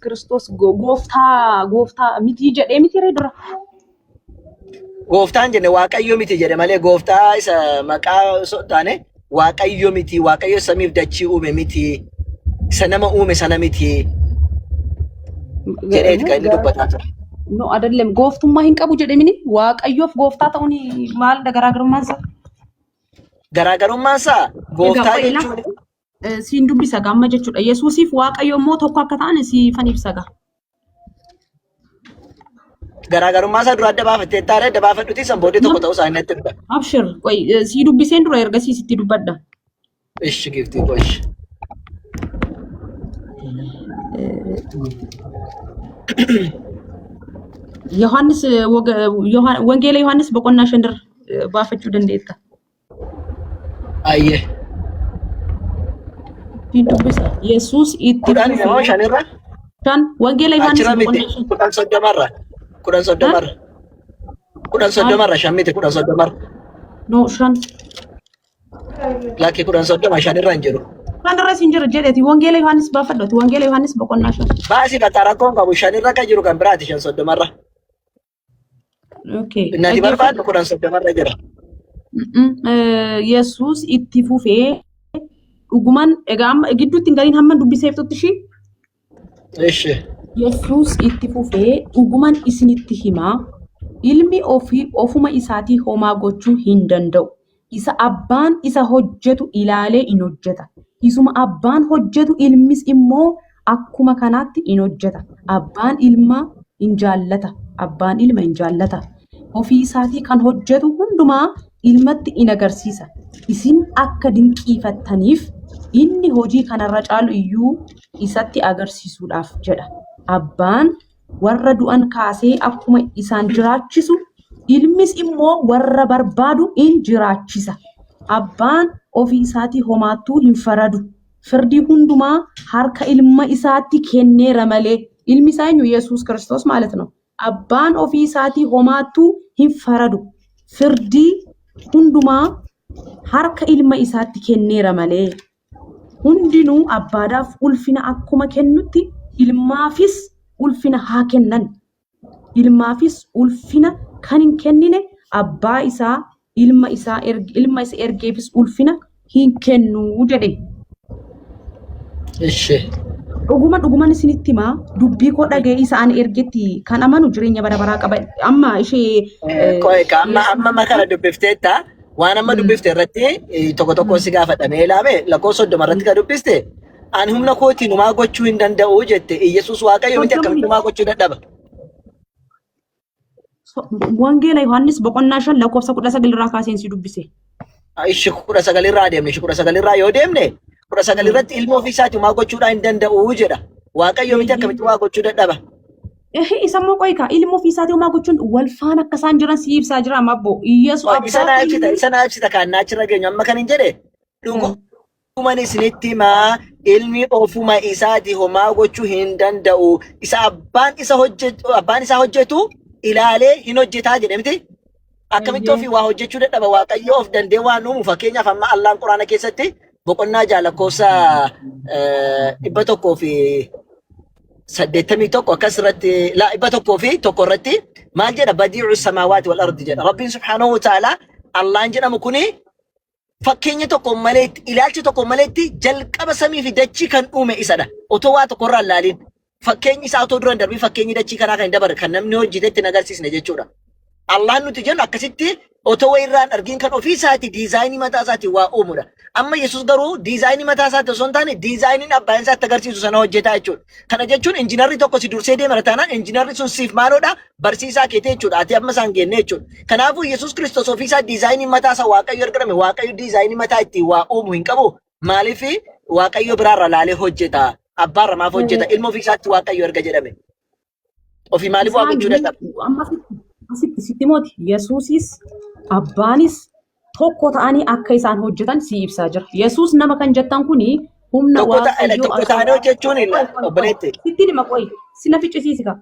Kristos gooftaa miti jedhee miti dura. Gooftaan jenne Waaqayyo miti jedhe malee gooftaa isa maqaa taane Waaqayyo miti, Waaqayyo samiif dachii uume miti, isa nama uume sana miti jedheeti kan inni dubbataa ture. No adalleem gooftummaa hin qabu jedhamini Waaqayyoof gooftaa ta'uun maalidha garaagarummaan isaa? Garaagarummaan isaa gooftaa jechuun siin dubbisa gamma jechuudha. Yesuusiif Waaqayyo immoo tokko akka ta'an siifan ibsa gaa. garaagarummaa isaa dura adda baafattee taare adda baafadhuti san booddee tokko ta'uu isaa hin natti dubba. Abshir qoy sii dubbiseen dura erga siisitti dubbadda. Ishi giftii qosh. Yohaannis wangeela Yohaannis boqonnaa shandir baafachuu dandeetta. Ayyee. Siin dubbisa. Yesuus itti Kudhan yoo shanirra. Shan wangeela Yohaannis boqonnaa shan. Kudhan soddomarra. Kudhan soddomarra. Kudhan soddomarra shan miti kudhan soddomarra. No shan. Lakkii kudhan soddoma shanirra hin jiru. Shanirra siin jira jedheeti wangeela Yohaannis baafadhooti wangeela Yohaannis boqonnaa shan. Baasii qaxarakkoon qabu shanirra kan jiru kan biraati shan soddomarra. Okay. Innati barbaaddu kudhan soddomarra jira. Yesuus itti fufee dhuguman egaa gidduutti hin galiin hamma dubbiseeftutti ishii. Ishi. Yesuus itti fufee dhuguman isinitti himaa ilmi ofuma isaatii homaa gochuu hin danda'u. Isa abbaan isa hojjetu ilaalee in hojjeta. Isuma abbaan hojjetu ilmis immoo akkuma kanaatti in hojjeta. Abbaan ilma in jaallata. Abbaan ilma in jaallata. Ofii isaatii kan hojjetu hundumaa ilmatti in agarsiisa. Isin akka dinqiifattaniif inni hojii kanarra caalu iyyuu isatti agarsiisuudhaaf jedha. Abbaan warra du'an kaasee akkuma isaan jiraachisu ilmis immoo warra barbaadu in jiraachisa. Abbaan ofii isaatii homaattuu hin faradu. Firdii hundumaa harka ilma isaatti kenneera malee. Ilmi isaa eenyu Yesuus Kiristoos ማለት ነው. Abbaan ofii isaatii homaattuu hin faradu. Firdii hundumaa harka ilma isaatti kenneera malee. Hundinuu abbaadhaaf ulfina akkuma kennutti ilmaafis ulfina haa kennan. Ilmaafis ulfina kan hin kennine abbaa isaa ilma isa ergeefis ulfina hin kennu jedhe. Ishi. Dhuguman isinitti himaa dubbii koo dhaga'ee isaan ergetti kan amanu jireenya bara baraa qaba. Amma ishee Qoy amma makara dubbifteetta waan amma dubbifte irratti tokko tokko si gaafadhamee ilaame lakkoo soddoma irratti kan dubbiste ani humna kootiin humaa gochuu hin danda'u jette Yesuus Waaqayyo miti akkamitti humaa gochuu dadhaba. Wangeela Yohaannis boqonnaa shan lakkoofsa 19 irraa kaaseen si dubbise. Ishi 19 irraa deemne ishi 19 irraa yoo deemne 19 irratti ilma ofii isaatii humaa gochuudhaa hin danda'u jedha. Waaqayyo miti akkamitti humaa gochuu dadhaba. Isa immoo qoyka ilma ofii isaatii humaa gochuun wal faana akka isaan jiran si ibsaa jira amma abbo. Iyyeesu Isa naa ibsita kan naachirra geenyu amma kan hin jedhe dhuguman isinitti himaa ilmi ofuma isaatii homaa gochuu hin danda'u. Isa abbaan isaa hojjetu ilaalee hin hojjetaa jedhe miti. Akkamitti ofii waa hojjechuu dadhaba Waaqayyo of dandee waan uumu fakkeenyaaf amma Allaan Quraana keessatti boqonnaa lakkoofsa 181 akkas irratti 101 irratti maal jedha badii'u samaawaati wal ardi jedha. Rabbiin subhaanahu wa ta'aalaa Allaan jedhamu kuni fakkeenya tokko maleetti ilaalcha tokko maleetti jalqaba samii fi dachii kan uume isadha. Otoo waa tokko irraa ilaaliin fakkeenyi isaa otoo duran darbii fakkeenyi dachii kanaa kan hin dabarre kan namni hojjetetti hin agarsiisne jechuudha. Allaan nuti jennu akkasitti otoo wayirraan argin kan ofii isaati diizaayinii mataa isaati waa uumudha. Amma Yesuus garuu diizaayinii mataa isaati osoo hin taane diizaayiniin abbaan isaatti agarsiisu sana hojjetaa jechuudha. Kana jechuun injiinarri tokko si dursee deemara taanaan injiinarri sun siif maalodha barsiisaa keetii jechuudha. Ati amma isaan geenne jechuudha. Kanaafuu Yesuus Kiristoos ofii isaa diizaayinii mataa isaa Waaqayyo ergame Waaqayyo diizaayinii mataa ittiin waa uumu hin qabu. Maaliif Waaqayyo biraarra laalee hojjeta. Abbaarra maaf hojjeta ilma ofii isaatti Waaqayyo erga jedhame. Ofii maaliif waa gochuu dadhaba? Sitti mooti Yesuusis abbaanis tokko ta'anii akka isaan hojjetan si ibsaa jira. Yesuus nama kan jettan kuni humna Tokko ta'anii hojjechuun obboleetti. Sitti dhima qoy sina ficcisiisika.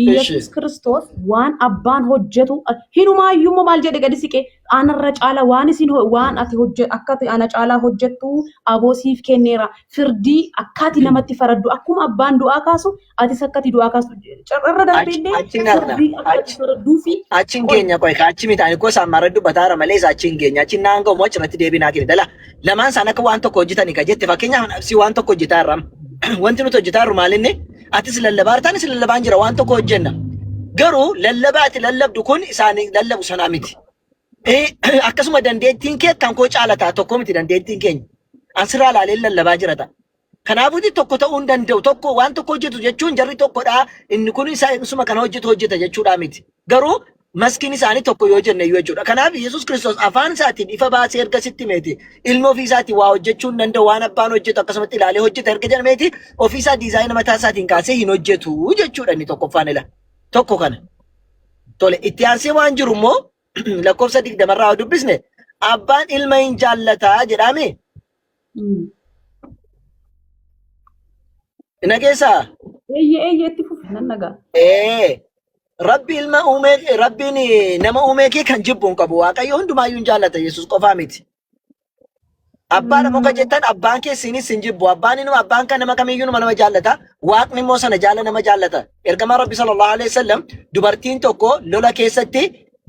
Iyesuus Kiristoos waan abbaan hojjetu hinumaayyuu maal jedhe gadi siqee anarra caala waan isin waan ati akka ana caalaa hojjettu aboosiif kenneera firdii akkaati namatti faraddu akkuma abbaan du'aa kaasu atis akkati du'aa kaasu carra darbeellee firdii akkati faradduu fi achiin keenya qoy achi mitaani ko saamara dubbataara malee achiin keenya achiin naanga umoo achirratti deebinaa kenne dala lamaan isaan akka waan tokko hojjetanii ka jette fakkeenyaaf si waan tokko hojjetaa irraa wanti nuti hojjetaa irru maalinni atis lallabaa taanis lallabaan jira waan tokko hojjenna garuu lallabaati lallabdu kun isaanii lallabu sanaa miti akkasuma dandeettiin kee kan koo caalataa tokko miti dandeettiin keenya ansirraa laalee lallabaa jira ta'a kanaafuuti tokko ta'uu hin danda'u tokko waan tokko hojjetu jechuun jarri tokkodha inni kun isuma kana hojjeta jechuudha miti garuu maskiin isaanii tokko yoo jenne jechuudha kanaaf Yesuus Kiristoos afaan isaatiin ifa baasee erga sitti meeti ilma ofii isaatiin waa hojjechuu hin danda'u waan abbaan hojjetu akkasumatti ilaalee hojjeta erga jedhameeti ofii isaa diizaayina mataa isaatiin kaasee hin hojjetu jechuudha inni tokkoffaan ila tokko kana tole itti aansee waan jiru immoo lakkoofsa 20 irraa dubbisne abbaan ilma hin jaallataa jedhame ina keessaa itti fufi nan nagaa Rabbi ilma uumee Rabbiin nama uumee kee kan jibbu hin qabu waaqayyo hundumaayyuu hin jaallata Yesuus qofaa miti. Abbaan muka jettan abbaan keessinis hin jibbu abbaan inuma abbaan kan nama kamiyyuu nama jaallata waaqni immoo sana jaala nama jaallata. Ergamaan Rabbi sallallahu alaihi wasallam dubartiin tokko lola keessatti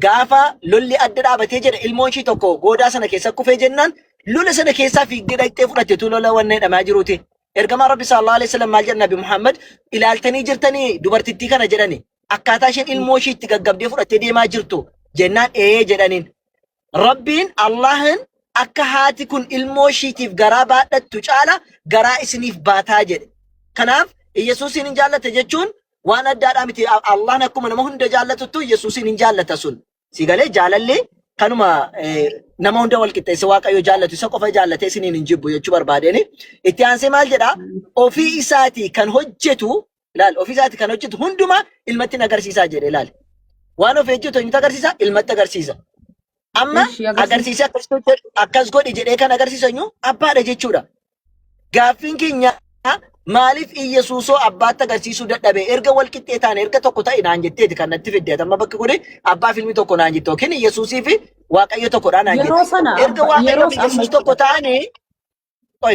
gaafa lolli adda dhaabatee jedha ilmoon ishii tokko goodaa sana keessa kufee jennaan lola sana keessaa fiigdee dhaqxee fudhatteetu lola wanne dhamaa jiruuti. Ergamaan Rabbi sallallahu alaihi wasallam maal jedha Nabi Muhammad ilaaltanii jirtanii dubartittii kana jedhani. Akkaataa isheen ilmoo ishii itti gaggabdee fudhattee deemaa jirtu jennaan jedhaniin Rabbiin Allahin akka haati kun ilmoo ishiitiif garaa baadhattu caala garaa isiniif baataa jedhe. Kanaaf Yesuusin hin jaallate jechuun waan addaadhaa miti Allahin akkuma nama hunda jaallatuttu Yesuusin hin jaallata sun. Si galee jaalallee kanuma nama hunda wal qixxeesse waaqayyo jaallatu isa qofa jaallatee isiniin hin jibbu jechuu barbaadeen. Itti aansee maal jedhaa ofii isaatii kan hojjetu ilaal ofii isaati kan hojjetu hundumaa ilmatti agarsiisaa jedhe ilaal waan of hojjetu inni agarsiisa ilmatti agarsiisa amma agarsiisa akkas godhi jedhee kan agarsiisanyu abbaadha jechuudha gaaffiin keenya maaliif Yesuusoo abbaatti agarsiisuu dadhabe erga wal qixxee taane erga tokko ta'e naan jetteeti kan natti fiddeet amma bakki kuni abbaaf ilmi tokko naan jette yookiin Yesuusii fi waaqayyo tokkodha naan jette erga waaqayyo fi Yesuus tokko ta'anii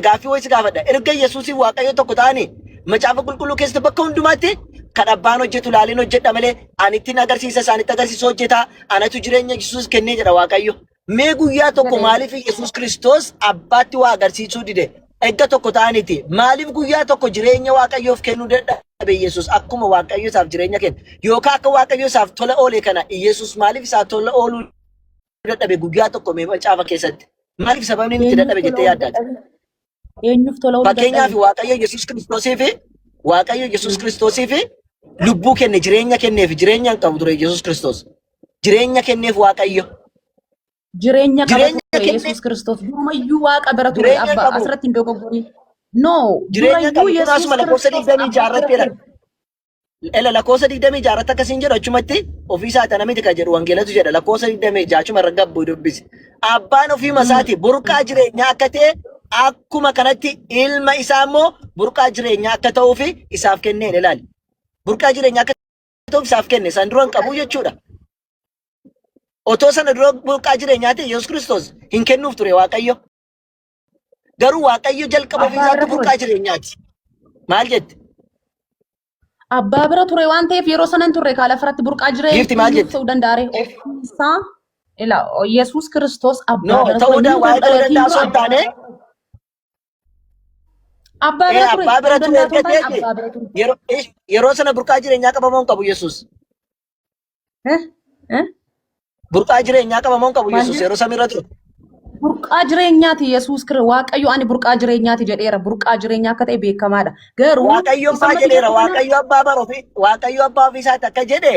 gaaffii wayisi gaafadha erga Yesuusii waaqayyo tokko ta'anii macaafa qulqulluu keessatti bakka hundumaatti kan abbaan hojjetu laaliin hojjedha malee anittiin agarsiisa isaanitti agarsiisa hojjeta anatu jireenya Yesuus kennee jedha waaqayyo mee guyyaa tokko maaliif Yesuus Kiristoos abbaatti waa agarsiisuu dide erga tokko ta'aniiti maaliif guyyaa tokko jireenya waaqayyoof kennuu dadhabe Yesuus akkuma waaqayyo isaaf jireenya kenna yookaan akka waaqayyo isaaf tola oole kana Yesuus maaliif isaaf tola ooluu dadhabe guyyaa tokko mee macaafa keessatti maaliif sababni inni itti dadhabe jettee yaaddaati? Fakkeenyaaf waaqayyo Yesuus Kiristoosiif lubbuu kenne jireenya kenneef jireenya hin qabu ture Yesuus Kiristoos jireenya kenneef waaqayyo jireenya qaba Yesuus Kiristoos durumayyuu waaqa bira ture abba asirratti hin dogoggorin no jireenya qabu asuma lakkoofsa 26 irratti jedha lakkoofsa 26 irratti akkasiin jedhu achumatti ofii isaa tana miti kan jedhu wangeelatu jedha lakkoofsa 26 achuma irra gabbu dubbisi abbaan ofii masaati burqaa jireenyaa akka ta'e akkuma kanatti ilma isaa immoo burqaa jireenyaa akka ta'uuf isaaf kenneen ilaali. Burqaa jireenyaa akka ta'uuf isaaf kenne san dura hin qabu jechuudha. Otoo sana dura burqaa jireenyaati Yesuus Kiristoos hin kennuuf ture waaqayyo. Garuu waaqayyo jalqaba ofii isaatti burqaa jireenyaati. Maal jette? Abbaa bira ture waan ta'eef yeroo sanan turre kaala firatti burqaa jireenyaa ta'uu danda'a. Ofiisaa Yesuus Kiristoos abbaa bira ture. Ta'uu danda'a osoo hin taane abbaa bira ture yeroo sana burqaa jireenyaa qabamoo hin qabu Yesuus. Burqaa jireenyaa qabamoo hin qabu Yesuus yeroo samiirra ture. Burqaa jireenyaati Yesuus waaqayyo ani burqaa jireenyaati jedheera burqaa jireenyaa akka ta'e beekamaadha. Garuu waaqayyo abbaa jedheera waaqayyo abbaa baroofi waaqayyo abbaa ofii isaati akka jedhe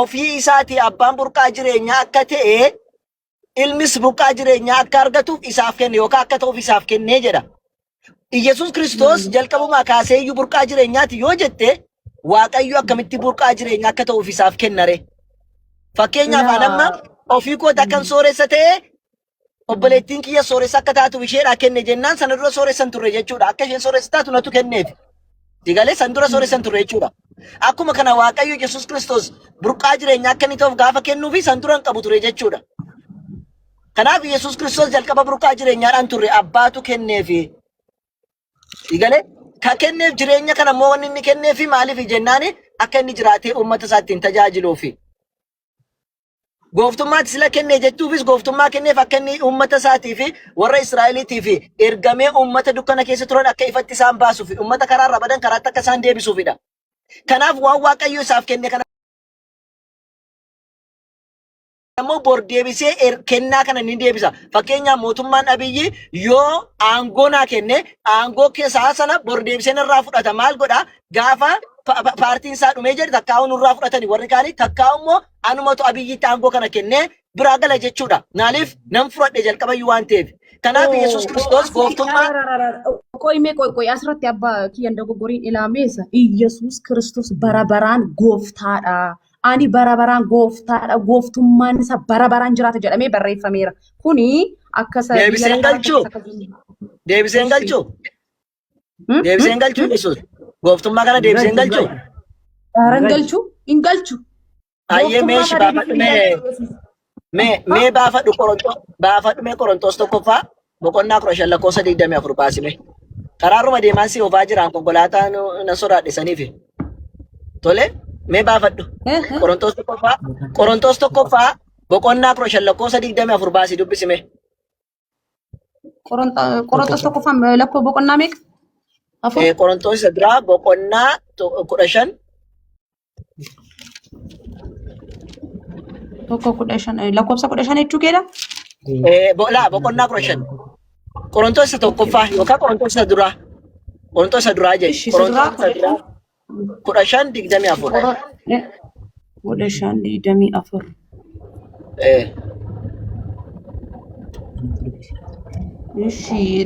ofii isaati abbaan burqaa jireenyaa akka ta'e ilmis burqaa jireenyaa akka argatuuf isaaf kenne yookaan akka ta'uuf isaaf kennee jedha. Yesuus Kiristoos jalqabumaa kaasee iyyuu burqaa jireenyaati yoo jette waaqayyo akkamitti burqaa jireenyaa akka ta'uuf isaaf kennare. Fakkeenyaaf anamma ofii koota kan sooressa ta'e obboleettiin kiyya sooressa akka taatuuf isheedhaa kenne jennaan sana dura sooressan turre jechuudha. Akka isheen sooressa taatu natu kenneef. Digalee san dura sooressan turre jechuudha. Akkuma kana Waaqayyo Yesuus Kiristoos burqaa jireenyaa akka inni ta'uuf gaafa kennuu fi san turan qabu ture jechuudha. Kanaaf Yesuus Kiristoos jalqaba burqaa jireenyaadhaan turre abbaatu kenneefi. Igale ka kenneef jireenya kana immoo wanni inni kenneefi maaliif jennaan akka inni jiraatee uummata isaa ittiin tajaajiluufi. Gooftummaa sila kennee jechuufis gooftummaa kenneef akka inni uummata isaatii fi warra Israa'eliitii fi ergamee uummata dukkana keessa turan akka ifatti isaan baasuufi uummata karaa irra badan karaatti akka isaan deebisuufidha. Kanaaf waan Waaqayyo isaaf kenne kana ammoo bor deebisee kennaa kana ni deebisa. Fakkeenyaaf mootummaan Abiyyi yoo aangoo naa kenne aangoo keessaa sana bor deebisee irraa fudhata maal godha gaafa paartiin isaa dhumee jedhe takkaa'uu nurraa fudhatanii warri kaanii takkaa'u immoo anumatu Abiyyitti aangoo kana kennee biraa gala jechuudha. Maaliif nam fudhadhe jalqabayyuu waan ta'eef. Kanaaf Yesuus Kiristoos gooftummaa ቆይ asirratti abbaa kiyyan dogoggoriin ilaameessa Yesuus Kiristoos bara baraan gooftaadha. Ani bara baraan gooftaadha. Gooftummaan isa bara baraan jiraata jedhamee barreeffameera. Kuni akka deebiseen galchuu Yesuus gooftummaa kana deebiseen galchuu. Hin galchu. Ayyee meeshi mee baafadhu mee Qorontos tokkoffaa boqonnaa 15:24 baasime. Karaaruma deemaan si oofaa jiraan konkolaataan na sodaadhisaniif. Tole mee baafadhu. Qorontos tokkoffaa boqonnaa 15:24 baasii dubbisime. Qorontos tokkoffaa lakkoo boqonnaa meeqa? Qorontos isa biraa boqonnaa 15. Lakkoofsa 15 jechuu keedha? Boqonnaa 15. Qorontos isa tokkoffaa yookaan Qorontos isa duraa. Qorontos isa duraa jedhe. Qorontos isa duraa 15:24. 15:24.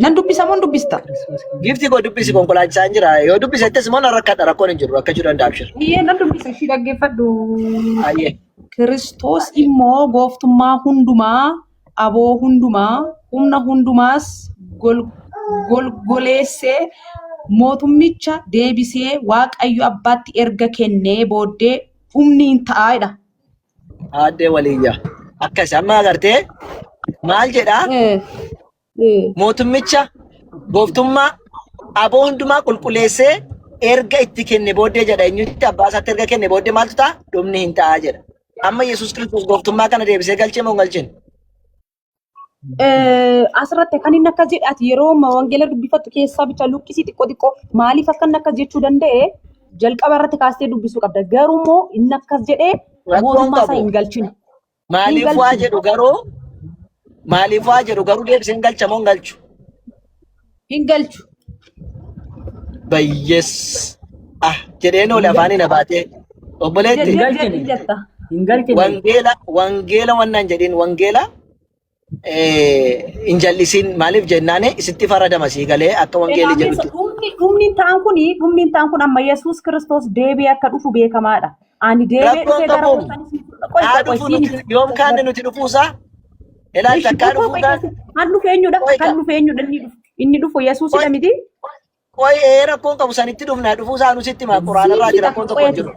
Nan dubbisa moo dubbista? Gifti koo dubbisi konkolaachisaan jira. Yoo dubbisettes immoo rakkadha rakkoon hin jiru akka jiru danda'a. Nan dubbisa ishii dhaggeeffadhu. Ayyee. Kiristoos immoo gooftummaa hundumaa, aboo hundumaa, humna hundumaas golgoleessee mootummicha deebisee Waaqayyo abbaatti erga kennee booddee humni hin ta'aadha. Addee waliyyaa. Akkas amma agartee maal jedhaa? Mootummicha gooftummaa aboo hundumaa qulqulleessee erga itti kenne booddee jedha. Eenyutti abbaa isaatti erga kenne booddee maaltu ta'a? Dhumni hin ta'a jedha. Amma Yesuus Kiristoos gooftummaa kana deebisee galchee moo galchine? Asirratti kan inni akkas jedhaati yeroo wangeela dubbifattu keessaa bicha luqqisii xiqqoo maaliif akka inni akkas jechuu danda'e jalqaba irratti kaastee dubbisuu qabda. Garuu immoo inni akkas jedhee mootummaa isaa hin galchine. Maaliif waa jedhu garuu deebisee galcha moo galchu? Hin galchu. Bayyees jedheen oole afaanii na baatee obboleetti. Wangeela wannan jedhin wangeela hin jallisin maaliif jennaane isitti faradama sii galee akka wangeelli jedhutti. Dhumni ta'an kun amma Yesuus Kiristoos deebi'ee akka dhufu beekamaadha. Ani deebi'ee dhufee gara yoom kaanne nuti dhufuusaa? Ilaalcha akka dhufuudhaan. Kan dhufu eenyudha? Inni dhufu Yesuusidha miti? Rakkoon qabu sanitti dhufnaa dhufuusaa nusitti maa quraanarraa jira rakkoon tokko jiru.